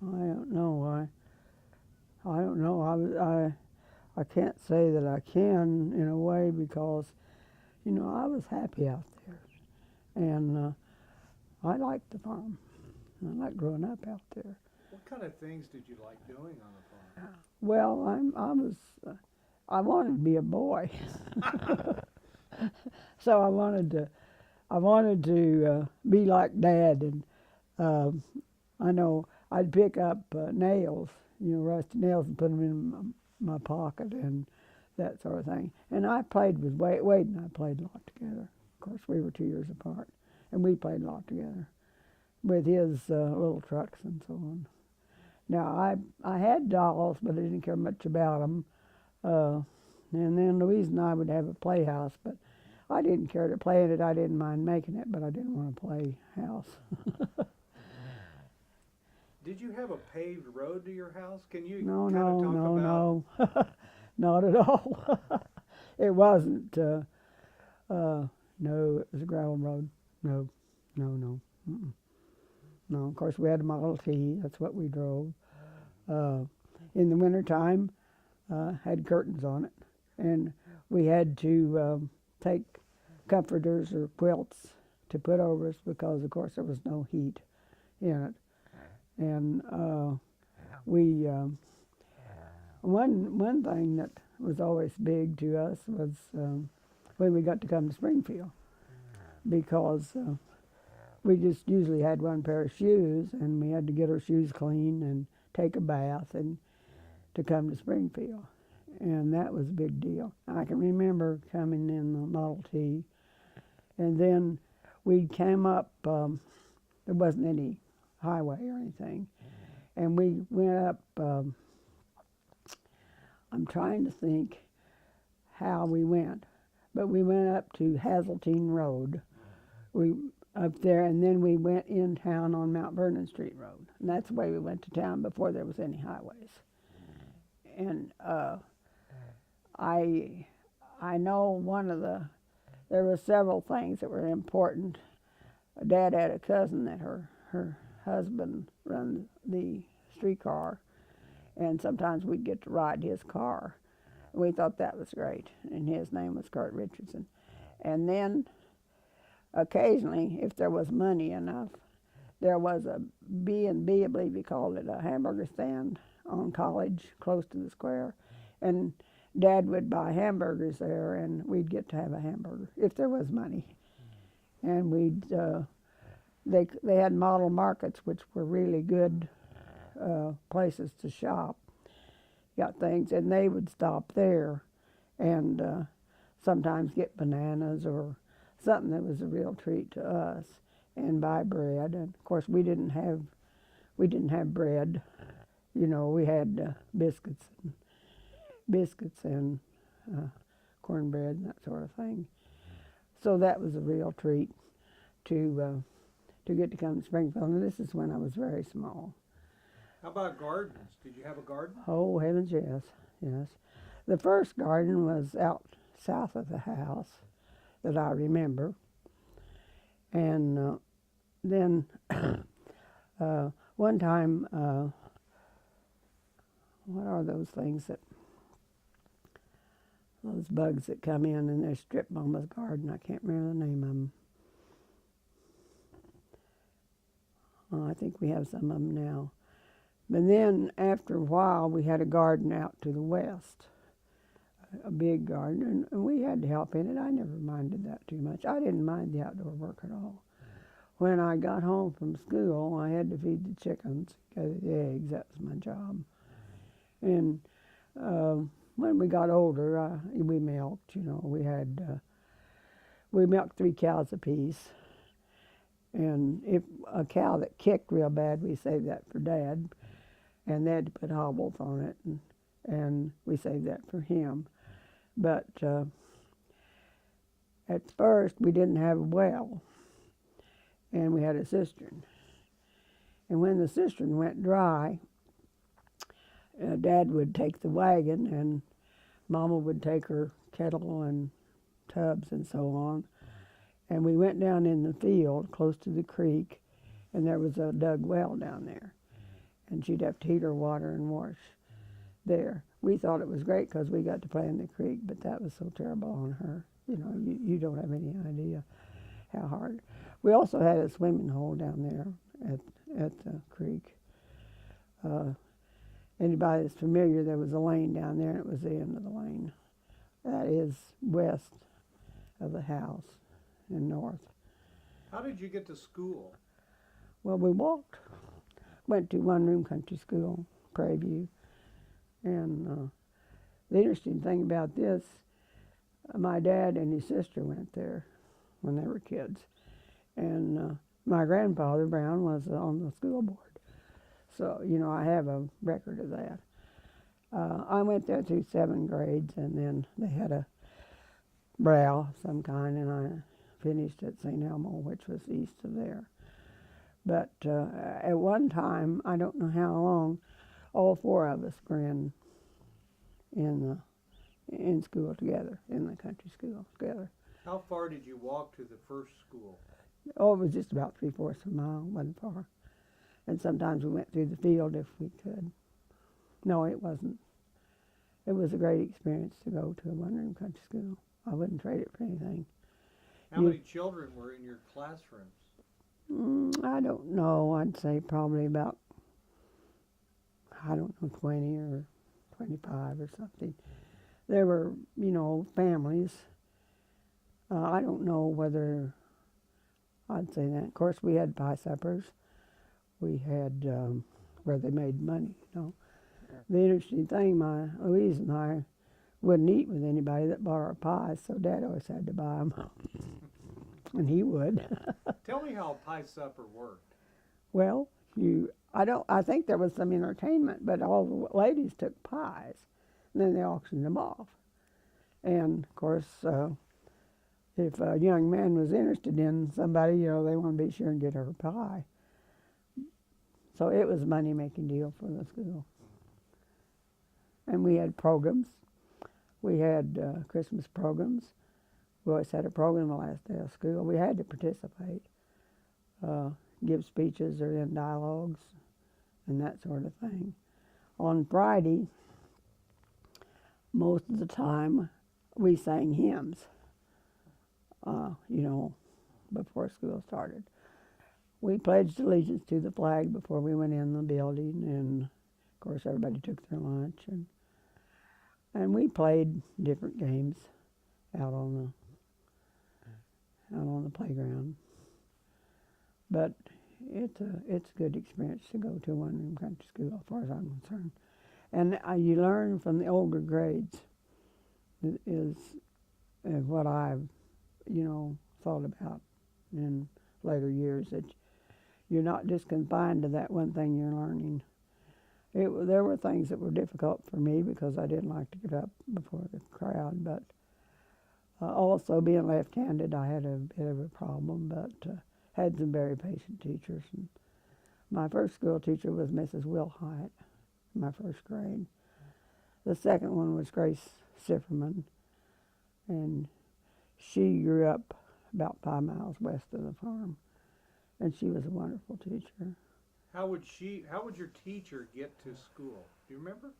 I don't know. I don't know. I can't say that I can in a way because I was happy out there, and I liked the farm. I liked growing up out there. What kind of things did you like doing on Well, I wanted to be a boy, so I wanted to be like Dad, and uh, I know I'd pick up nails, rusty nails, and put them in my pocket and that sort of thing. And I played with Wade. Wade and I played a lot together. Of course, we were 2 years apart, and we played a lot together with his little trucks and so on. Now I had dolls, but I didn't care much about them. Uh, and then Louise and I would have a playhouse, but I didn't care to play in it. I didn't mind making it, but I didn't want to play house. the farm? Did you have a paved road to your house? Can you No, kind of no, talk no, about? no, not at all. It wasn't. No, it was a gravel road. No, no, no. Mm-mm. No, of course we had a Model T. That's what we drove. Uh, in the wintertime, had curtains on it, and we had to take comforters or quilts to put over us because, of course, there was no heat in it. And we one thing that was always big to us was when we got to come to Springfield because we just usually had one pair of shoes and we had to get our shoes clean and take a bath and to come to Springfield. And that was a big deal. I can remember coming in the Model T, and then we came up. There wasn't any highway or anything, and we went up. I'm trying to think how we went, but we went up to Hazeltine Road. We up there, and then we went in town on Mount Vernon Street Road, and that's the way we went to town before there was any highways. And I I know there were several things that were important. Dad had a cousin that her husband run the streetcar, and sometimes we'd get to ride his car. We thought that was great, and his name was Kurt Richardson. And then occasionally, if there was money enough, there was a B&B, I believe you called it, a hamburger stand on College, close to the square, and Dad would buy hamburgers there, and we'd get to have a hamburger if there was money. And they had model markets, which were really good places to shop. Got things, and they would stop there, and sometimes get bananas or something that was a real treat to us, and buy bread. And of course, we didn't have bread. We had biscuits and uh, cornbread and that sort of thing. So that was a real treat to get to come to Springfield. And this is when I was very small. How about gardens? Did you have a garden? Oh heavens, yes, yes. The first garden was out south of the house that I remember, and then one time, what are those bugs that come in and they strip Mama's garden? I can't remember the name of them. I think we have some of them now. But then after a while, we had a garden out to the west, a big garden, and we had to help in it. I never minded that too much. I didn't mind the outdoor work at all. When I got home from school, I had to feed the chickens, gather the eggs. That was my job. And when we got older, we milked. We milked 3 cows apiece. And if a cow that kicked real bad, we saved that for Dad, and they had to put hobbles on it, and we saved that for him. But at first, we didn't have a well, and we had a cistern. And when the cistern went dry, Dad would take the wagon, and Mama would take her kettle and tubs and so on. And we went down in the field close to the creek, and there was a dug well down there. and she'd have to heat her water and wash there. We thought it was great because we got to play in the creek, but that was so terrible on her. You know, you don't have any idea how hard. We also had a swimming hole down there at the creek. Anybody that's familiar, there was a lane down there, and it was the end of the lane. That is west of the house and north. How did you get to school? Well, we walked. Went to one-room country school, Prairie View. And the interesting thing about this, my dad and his sister went there when they were kids. And my grandfather, Brown, was on the school board. So, you know, I have a record of that. I went there through 7 grades, and then they had a brow of some kind, and I finished at St. Elmo, which was east of there. But at one time, I don't know how long, all 4 of us were in school together, in the country school together. How far did you walk to the first school? Oh, it was just about 3/4 of a mile, wasn't far. And sometimes we went through the field if we could. No, it wasn't. It was a great experience to go to a one-room country school. I wouldn't trade it for anything. How many children were in your classrooms? I don't know. I'd say probably about, 20 or 25 or something. There were, you know, families. I don't know whether I'd say that. Of course, we had pie suppers. We had where they made money, you know. The interesting thing, Louise and I wouldn't eat with anybody that bought our pies, so Dad always had to buy them, and he would. Tell me how a pie supper worked. Well, I think there was some entertainment, but all the ladies took pies, and then they auctioned them off. And of course, if a young man was interested in somebody, you know, they want to be sure and get her pie. So it was a money-making deal for the school. And we had programs. We had Christmas programs. We always had a program the last day of school. We had to participate, give speeches or in dialogues and that sort of thing. On Friday, most of the time, we sang hymns, you know, before school started. We pledged allegiance to the flag before we went in the building, and of course everybody took their lunch, and we played different games out on the playground. But it's a good experience to go to a one-room country school, as far as I'm concerned. And you learn from the older grades is what I've, you know, thought about in later years, that you're not just confined to that one thing you're learning. There were things that were difficult for me because I didn't like to get up before the crowd, but also being left-handed, I had a bit of a problem, but had some very patient teachers. And my first school teacher was Mrs. Wilhite, my first grade. The second one was Grace Sifferman, and she grew up about 5 miles west of the farm, and she was a wonderful teacher. How would your teacher get to school? Do you remember?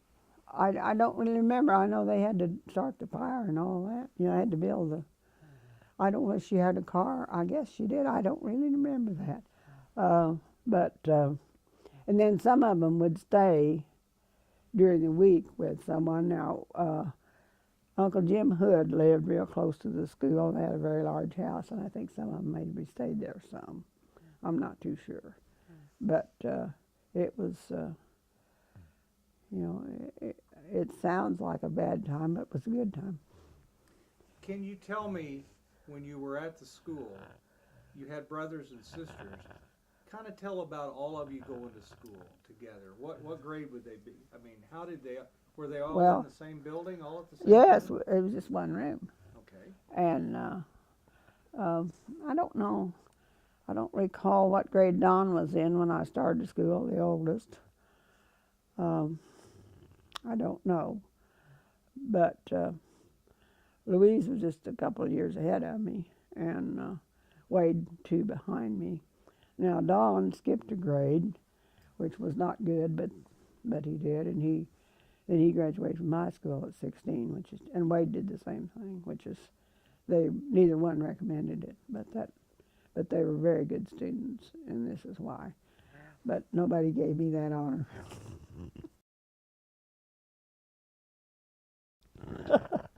I don't really remember. I know they had to start the fire and all that. You know, they had to build I don't know if she had a car. I guess she did. I don't really remember that. And then some of them would stay during the week with someone. Now, Uncle Jim Hood lived real close to the school. They had a very large house, and I think some of them maybe stayed there some. I'm not too sure. But it was, you know, it sounds like a bad time, but it was a good time. Can you tell me, when you were at the school, you had brothers and sisters, kind of tell about all of you going to school together. What grade would they be? I mean, how did were they all in the same building, all at the same Yes, time? it was just one room. Okay. And I don't know. I don't recall what grade Don was in when I started school, the oldest. I don't know. But Louise was just a couple of years ahead of me, and Wade 2 behind me. Now, Don skipped a grade which was not good, but he did, and he graduated from high school at 16, and Wade did the same thing, which is they neither one recommended it, but they were very good students, and this is why. But nobody gave me that honor.